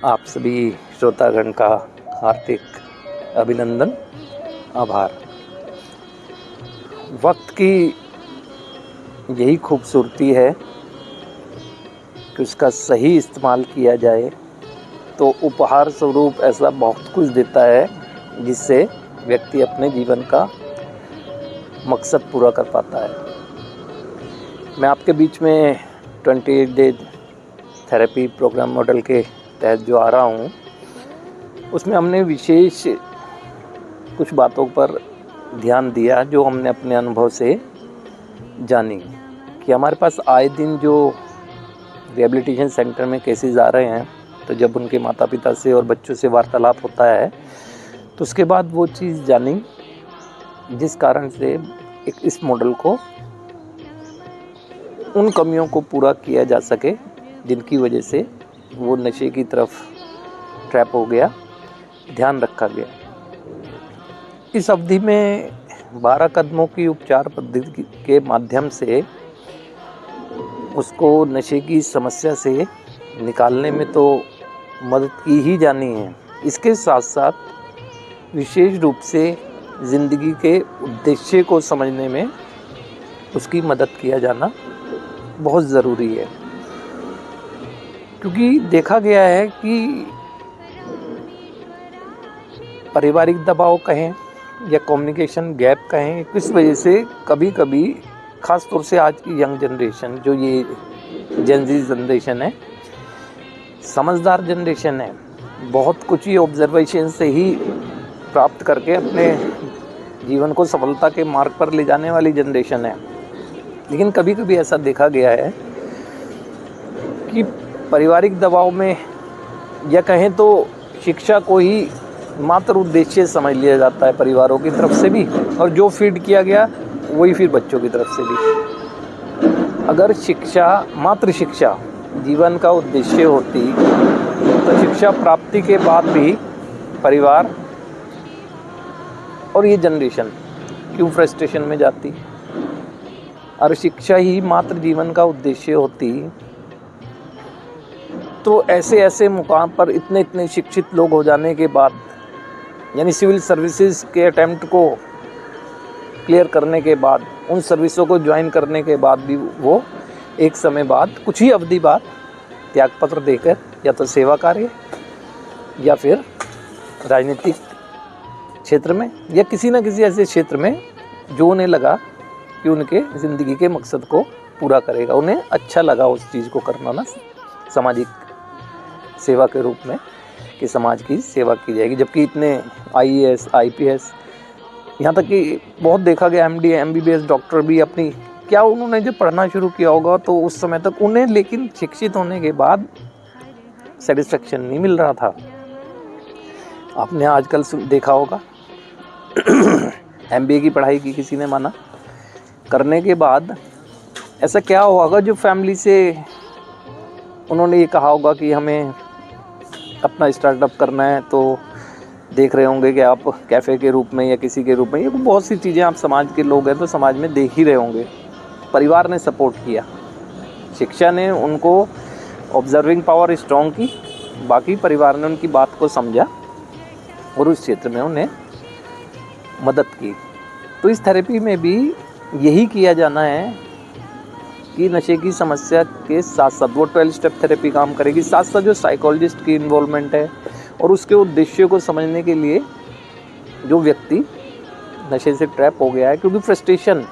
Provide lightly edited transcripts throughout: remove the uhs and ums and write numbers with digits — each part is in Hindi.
आप सभी श्रोतागण का हार्दिक अभिनंदन, आभार। वक्त की यही खूबसूरती है कि उसका सही इस्तेमाल किया जाए तो उपहार स्वरूप ऐसा बहुत कुछ देता है जिससे व्यक्ति अपने जीवन का मकसद पूरा कर पाता है। मैं आपके बीच में 28 डे थेरेपी प्रोग्राम मॉडल के तहत जो आ रहा हूँ, उसमें हमने विशेष कुछ बातों पर ध्यान दिया जो हमने अपने अनुभव से जानी कि हमारे पास आए दिन जो रिहेबिलिटेशन सेंटर में केसेस आ रहे हैं, तो जब उनके माता पिता से और बच्चों से वार्तालाप होता है तो उसके बाद वो चीज़ जानी जिस कारण से इस मॉडल को उन कमियों को पूरा किया जा सके जिनकी वजह से वो नशे की तरफ ट्रैप हो गया, ध्यान रखा गया। इस अवधि में 12 कदमों की उपचार पद्धति के माध्यम से उसको नशे की समस्या से निकालने में तो मदद की ही जानी है। इसके साथ साथ विशेष रूप से ज़िंदगी के उद्देश्य को समझने में उसकी मदद किया जाना बहुत ज़रूरी है, क्योंकि देखा गया है कि पारिवारिक दबाव कहें या कम्युनिकेशन गैप कहें, किस वजह से कभी कभी ख़ास तौर से आज की यंग जनरेशन, जो ये जेन ज़ी जनरेशन है, समझदार जनरेशन है, बहुत कुछ ही ऑब्जर्वेशन से ही प्राप्त करके अपने जीवन को सफलता के मार्ग पर ले जाने वाली जनरेशन है। लेकिन कभी कभी ऐसा देखा गया है कि पारिवारिक दबाव में या कहें तो शिक्षा को ही मात्र उद्देश्य समझ लिया जाता है परिवारों की तरफ से भी, और जो फीड किया गया वही फिर बच्चों की तरफ से भी। अगर शिक्षा, मात्र शिक्षा जीवन का उद्देश्य होती तो शिक्षा प्राप्ति के बाद भी परिवार और ये जनरेशन क्यों फ्रस्ट्रेशन में जाती। और शिक्षा ही मात्र जीवन का उद्देश्य होती तो ऐसे ऐसे मुकाम पर इतने शिक्षित लोग हो जाने के बाद, यानी सिविल सर्विसेज के अटेम्प्ट को क्लियर करने के बाद, उन सर्विसों को ज्वाइन करने के बाद भी वो एक समय बाद, कुछ ही अवधि बाद त्यागपत्र देकर या तो सेवा कार्य या फिर राजनीतिक क्षेत्र में या किसी न किसी ऐसे क्षेत्र में जो उन्हें लगा कि उनके ज़िंदगी के मकसद को पूरा करेगा, उन्हें अच्छा लगा उस चीज़ को करना, ना सामाजिक सेवा के रूप में कि समाज की सेवा की जाएगी। जबकि इतने IAS, IPS, यहाँ तक कि बहुत देखा गया MD, MBBS डॉक्टर भी अपनी क्या उन्होंने जब पढ़ना शुरू किया होगा तो उस समय तक उन्हें, लेकिन शिक्षित होने के बाद सेटिस्फेक्शन नहीं मिल रहा था। आपने आजकल देखा होगा MBA की पढ़ाई की किसी ने माना, करने के बाद ऐसा क्या होगा जो फैमिली से उन्होंने ये कहा होगा कि हमें अपना स्टार्टअप करना है, तो देख रहे होंगे कि आप कैफ़े के रूप में या किसी के रूप में, ये बहुत सी चीज़ें आप समाज के लोग हैं तो समाज में देख ही रहे होंगे। परिवार ने सपोर्ट किया, शिक्षा ने उनको ऑब्जर्विंग पावर स्ट्रॉन्ग की, बाकी परिवार ने उनकी बात को समझा और उस क्षेत्र में उन्हें मदद की। तो इस थेरेपी में भी यही किया जाना है कि नशे की समस्या के साथ साथ वो 12 स्टेप थेरेपी काम करेगी, साथ साथ जो साइकोलॉजिस्ट की इन्वॉल्वमेंट है और उसके उद्देश्य को समझने के लिए जो व्यक्ति नशे से ट्रैप हो गया है, क्योंकि फ्रस्ट्रेशन,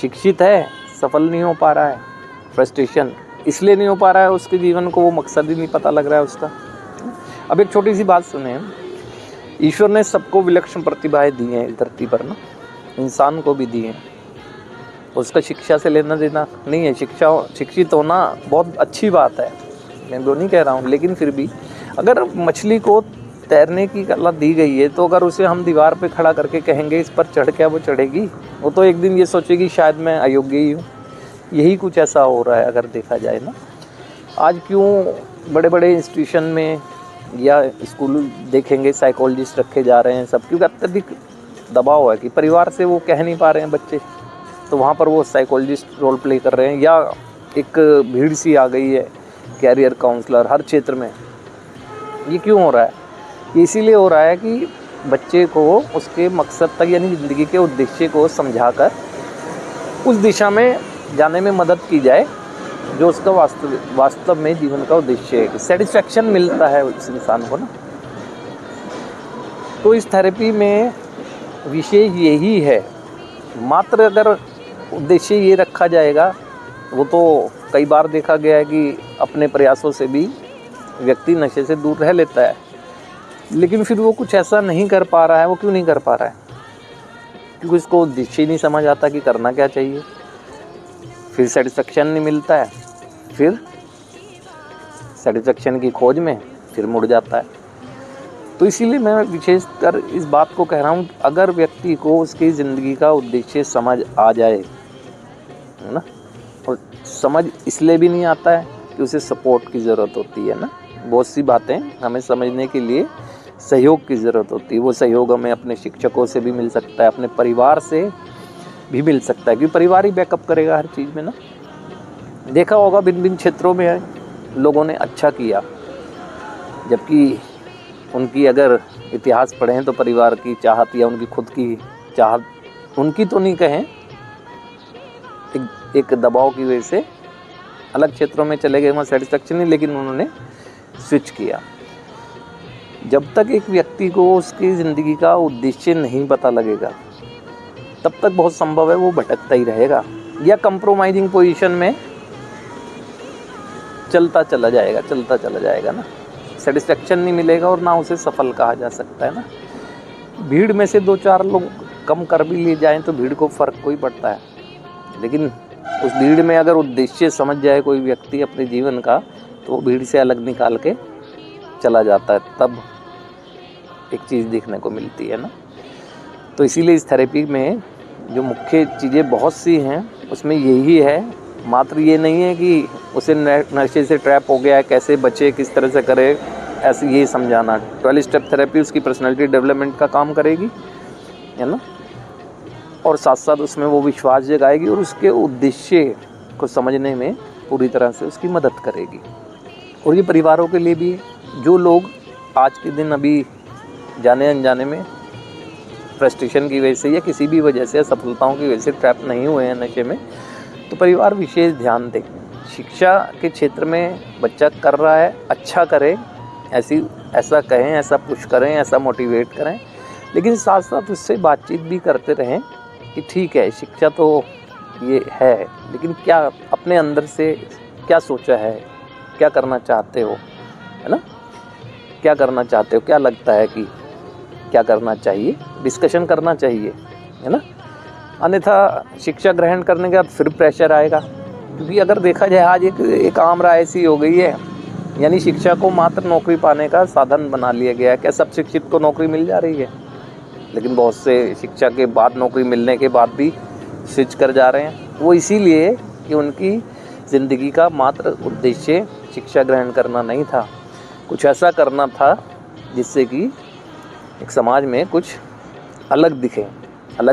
शिक्षित है सफल नहीं हो पा रहा है, फ्रस्ट्रेशन इसलिए नहीं हो पा रहा है, उसके जीवन को वो मकसद ही नहीं पता लग रहा है उसका। अब एक छोटी सी बात सुने, ईश्वर ने सबको विलक्षण प्रतिभाएं दी हैं इस धरती पर, ना इंसान को भी दी हैं, उसका शिक्षा से लेना देना नहीं है। शिक्षित होना बहुत अच्छी बात है, मैं वो नहीं कह रहा हूँ, लेकिन फिर भी अगर मछली को तैरने की कला दी गई है तो अगर उसे हम दीवार पे खड़ा करके कहेंगे इस पर चढ़, क्या वो चढ़ेगी? वो तो एक दिन ये सोचेगी शायद मैं अयोग्य ही हूँ। यही कुछ ऐसा हो रहा है अगर देखा जाए ना। आज क्यों बड़े बड़े इंस्टीट्यूशन में या स्कूल देखेंगे साइकोलॉजिस्ट रखे जा रहे हैं सब, क्योंकि अत्यधिक दबाव है कि परिवार से वो कह नहीं पा रहे हैं बच्चे, तो वहाँ पर वो साइकोलॉजिस्ट रोल प्ले कर रहे हैं। या एक भीड़ सी आ गई है कैरियर काउंसलर हर क्षेत्र में, ये क्यों हो रहा है? ये इसीलिए हो रहा है कि बच्चे को उसके मकसद तक यानी ज़िंदगी के उद्देश्य को समझाकर उस दिशा में जाने में मदद की जाए जो उसका वास्तव में जीवन का उद्देश्य है, सेटिस्फैक्शन मिलता है उस इंसान को ना। तो इस थेरेपी में विशेष यही है। मात्र अगर उद्देश्य ये रखा जाएगा, वो तो कई बार देखा गया है कि अपने प्रयासों से भी व्यक्ति नशे से दूर रह लेता है, लेकिन फिर वो कुछ ऐसा नहीं कर पा रहा है। वो क्यों नहीं कर पा रहा है? क्योंकि उसको उद्देश्य ही नहीं समझ आता कि करना क्या चाहिए, फिर सेटिस्फेक्शन नहीं मिलता है, फिर सेटिस्फेक्शन की खोज में फिर मुड़ जाता है। तो इसीलिए मैं विशेषकर इस बात को कह रहा हूँ, अगर व्यक्ति को उसकी ज़िंदगी का उद्देश्य समझ आ जाए, है ना, और समझ इसलिए भी नहीं आता है कि उसे सपोर्ट की ज़रूरत होती है ना। बहुत सी बातें हमें समझने के लिए सहयोग की ज़रूरत होती है। वो सहयोग हमें अपने शिक्षकों से भी मिल सकता है, अपने परिवार से भी मिल सकता है, क्योंकि परिवार ही बैकअप करेगा हर चीज़ में ना। देखा होगा भिन्न भिन्न क्षेत्रों में लोगों ने अच्छा किया, जबकि उनकी अगर इतिहास पढ़ें तो परिवार की चाहत या उनकी खुद की चाहत, उनकी तो नहीं कहें, एक दबाव की वजह से अलग क्षेत्रों में चले गए, वहाँ सेटिस्फेक्शन नहीं, लेकिन उन्होंने स्विच किया। जब तक एक व्यक्ति को उसकी ज़िंदगी का उद्देश्य नहीं पता लगेगा, तब तक बहुत संभव है वो भटकता ही रहेगा या कंप्रोमाइजिंग पोजीशन में चलता चला जाएगा ना। सेटिस्फेक्शन नहीं मिलेगा और ना उसे सफल कहा जा सकता है ना। भीड़ में से 2-4 लोग कम कर भी लिए जाएं तो भीड़ को फ़र्क कोई पड़ता है, लेकिन उस भीड़ में अगर उद्देश्य समझ जाए कोई व्यक्ति अपने जीवन का, तो वो भीड़ से अलग निकाल के चला जाता है, तब एक चीज़ देखने को मिलती है ना। तो इसीलिए इस थेरेपी में जो मुख्य चीज़ें बहुत सी हैं, उसमें यही है। मात्र ये नहीं है कि उसे नशे से ट्रैप हो गया है, कैसे बचे, किस तरह से करे, ऐसे यही समझाना। 12 स्टेप थेरेपी उसकी पर्सनैलिटी डेवलपमेंट का काम करेगी, है ना, और साथ साथ उसमें वो विश्वास जगाएगी और उसके उद्देश्य को समझने में पूरी तरह से उसकी मदद करेगी। और ये परिवारों के लिए भी है। जो लोग आज के दिन अभी जाने अनजाने में फ्रस्ट्रेशन की वजह से या किसी भी वजह से असफलताओं की वजह से ट्रैप नहीं हुए हैं नशे में, तो परिवार विशेष ध्यान दें। शिक्षा के क्षेत्र में बच्चा कर रहा है, अच्छा करें, ऐसा कहें, ऐसा पुश करें, ऐसा मोटिवेट करें, लेकिन साथ साथ उससे बातचीत भी करते रहें कि ठीक है, शिक्षा तो ये है, लेकिन क्या अपने अंदर से क्या सोचा है, क्या करना चाहते हो, है ना, क्या करना चाहते हो, क्या लगता है कि क्या करना चाहिए, डिस्कशन करना चाहिए, है ना। अन्यथा शिक्षा ग्रहण करने के बाद फिर प्रेशर आएगा, क्योंकि अगर देखा जाए आज एक आम राय ऐसी हो गई है, यानी शिक्षा को मात्र नौकरी पाने का साधन बना लिया गया है। क्या सब शिक्षित को नौकरी मिल जा रही है? लेकिन बहुत से शिक्षा के बाद, नौकरी मिलने के बाद भी स्विच कर जा रहे हैं। वो इसीलिए कि उनकी ज़िंदगी का मात्र उद्देश्य शिक्षा ग्रहण करना नहीं था, कुछ ऐसा करना था जिससे कि एक समाज में कुछ अलग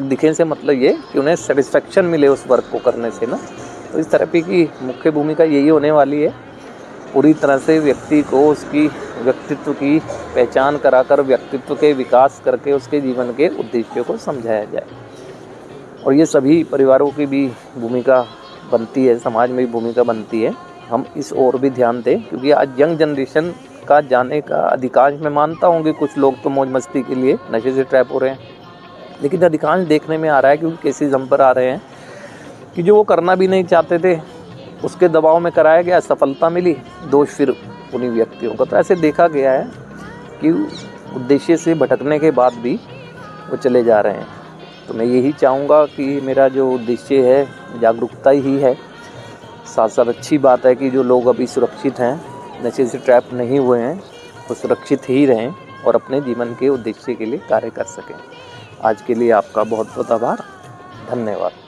दिखें से मतलब ये कि उन्हें सेटिस्फेक्शन मिले उस वर्क को करने से ना। तो इस थेरेपी की मुख्य भूमिका यही होने वाली है, पूरी तरह से व्यक्ति को उसकी व्यक्तित्व की पहचान कराकर, व्यक्तित्व के विकास करके उसके जीवन के उद्देश्यों को समझाया जाए। और ये सभी परिवारों की भी भूमिका बनती है, समाज में भी भूमिका बनती है। हम इस ओर भी ध्यान दें, क्योंकि आज यंग जनरेशन का जाने का अधिकांश, मैं मानता हूँ कि कुछ लोग तो मौज मस्ती के लिए नशे से ट्रैप हो रहे हैं, लेकिन अधिकांश देखने में आ रहा है, क्योंकि केसेस हम पर आ रहे हैं कि जो वो करना भी नहीं चाहते थे, उसके दबाव में कराया गया, सफलता मिली, दोष फिर उन्हीं व्यक्तियों का। तो ऐसे देखा गया है कि उद्देश्य से भटकने के बाद भी वो चले जा रहे हैं। तो मैं यही चाहूँगा कि मेरा जो उद्देश्य है जागरूकता ही है। साथ साथ अच्छी बात है कि जो लोग अभी सुरक्षित हैं, नशे से ट्रैप नहीं हुए हैं, वो सुरक्षित ही रहें और अपने जीवन के उद्देश्य के लिए कार्य कर सकें। आज के लिए आपका बहुत बहुत आभार, धन्यवाद।